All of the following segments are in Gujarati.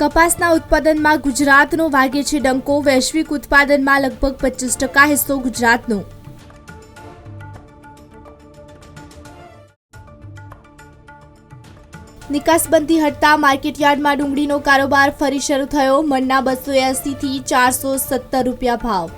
કપાસના ઉત્પાદનમાં ગુજરાતનો વાગે છે ડંકો. વૈશ્વિક ઉત્પાદનમાં લગભગ 25% હિસ્સો ગુજરાતનો. નિકાસબંધી હટતા માર્કેટયાર્ડમાં ડુંગળીનો કારોબાર ફરી શરૂ થયો. મણના 280 થી 470 રૂપિયા ભાવ.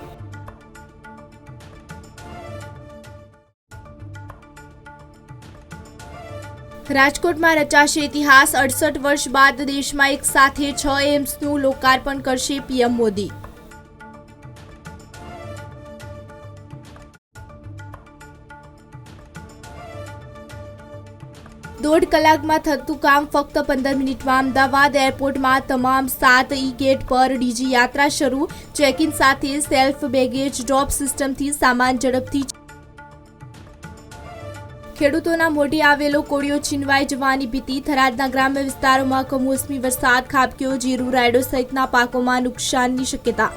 રાજકોટમાં રચાશે ઇતિહાસ. 68 વર્ષ બાદ દેશમાં એક સાથે 6 એમ્સનું લોકાર્પણ કરશે પીએમ મોદી. દોઢ કલાકમાં થતું કામ ફક્ત 15 મિનિટમાં. અમદાવાદ એરપોર્ટમાં તમામ 7 ઈ-ગેટ પર ડીજી યાત્રા શરૂ. ચેક-ઇન સાથે સેલ્ફ બેગેજ ડ્રોપ સિસ્ટમથી સામાન ઝડપથી. ખેડૂતોના મોઢે આવેલો કોળિયો છીનવાઈ જવાની ભીતિ. થરાદના ગ્રામ્ય વિસ્તારોમાં કમોસમી વરસાદ ખાબક્યો. જીરું, રાયડો સહિતના પાકોમાં નુકસાનની શક્યતા.